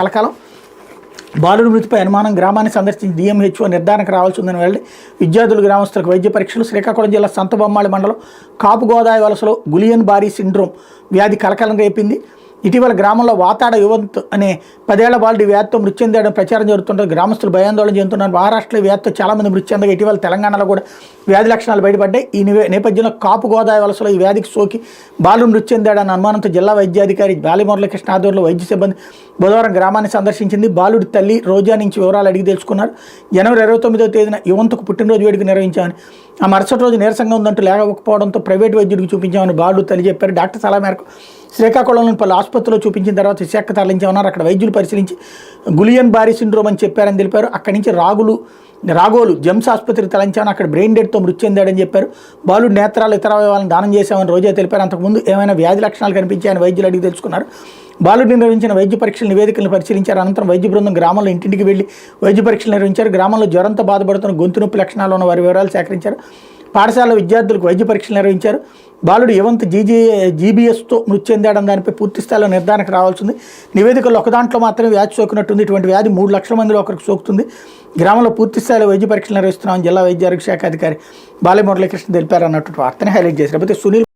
కలకాలం బాలుడి మృతిపై అనుమానం గ్రామాన్ని సందర్శించి డిఎంహెచ్ఓ నిర్ధారణకు రావాల్సి ఉందని వెళ్లి విద్యార్థులు గ్రామస్తులకు వైద్య పరీక్షలు. శ్రీకాకుళం జిల్లా సంతబొమ్మాళి మండలం కాపుగోదావరి వలసలో గులియన్ బారీ సిండ్రోమ్ వ్యాధి కలకలం రేపింది. ఇటీవల గ్రామంలో వాతాడ యువంత్ అనే 10 ఏళ్ల బాలుడి వ్యాధితో మృతి చెందాడని ప్రచారం జరుగుతుంటుంది. గ్రామస్తులు భయాందోళన చెందుతున్నారు. మహారాష్ట్రలో వ్యాధితో చాలామంది మృతి చెందగా ఇటీవల తెలంగాణలో కూడా వ్యాధి లక్షణాలు బయటపడ్డాయి. ఈ నేపథ్యంలో కాపుగోదావరి వలసలో ఈ వ్యాధికి సోకి బాలుడు మృతి చెందాడన్న అనుమానంతో జిల్లా వైద్యాధికారి బాలిమురళీకృష్ణ ఆధ్వర్యంలో వైద్య సిబ్బంది బుధవారం గ్రామాన్ని సందర్శించింది. బాలుడి తల్లి రోజా నుంచి వివరాలు అడిగి తెలుసుకున్నారు. జనవరి 29వ తేదీన యువంతకు పుట్టినరోజు వేడుక నిర్వహించామని, ఆ మరుసటి రోజు నీరసంగా ఉందంటూ లేకపోవడంతో ప్రైవేటు వైద్యుడికి చూపించామని బాలుడు తల్లి చెప్పారు. డాక్టర్ సలహా మేరకు శ్రీకాకుళంలోని పలు ఆసుపత్రిలో చూపించిన తర్వాత విశాఖ తరలించామన్నారు. అక్కడ వైద్యులు పరిశీలించి గులియన్ బారీ సిండ్రోమ్ అని చెప్పారని తెలిపారు. అక్కడి నుంచి రాగోలు జెమ్స్ ఆసుపత్రికి తరలించామని, అక్కడ బ్రెయిన్ డెడ్తో మృతి చెందాడని చెప్పారు. బాలుడు నేత్రాలు ఇతర అవయవాలను దానం చేశామని రోజా తెలిపారు. అంతకుముందు ఏమైనా వ్యాధి లక్షణాలు కనిపించాయని వైద్యులు అడిగి తెలుసుకున్నారు. బాలుడిని నిర్వహించిన వైద్య పరీక్షల నివేదికలను పరిశీలించారు. అనంతరం వైద్య బృందం గ్రామంలో ఇంటింటికి వెళ్లి వైద్య పరీక్షలు నిర్వహించారు. గ్రామంలో జ్వరంతో బాధపడుతున్న గొంతు నొప్పి లక్షణాలు ఉన్న వారి వివరాలు సేకరించారు. పాఠశాలలో విద్యార్థులకు వైద్య పరీక్షలు నిర్వహించారు. బాలుడు యువంత్ జీబీఎస్తో మృతి చెందాడని దానిపై పూర్తి స్థాయిలో నిర్ధారణకు రావాల్సింది. నివేదికల్లో ఒక దాంట్లో మాత్రమే వ్యాధి సోకినట్టుంది. ఇటువంటి వ్యాధి 3 లక్షల మందిలో ఒకరికి సోకుతుంది. గ్రామంలో పూర్తి స్థాయిలో వైద్య పరీక్షలు నిర్వహిస్తున్నామని జిల్లా వైద్య ఆరోగ్య శాఖ అధికారి బాలిమురళీకృష్ణ తెలిపారు అన్నట్టు వార్తని హైలైట్ చేశారు. అయితే సునీల్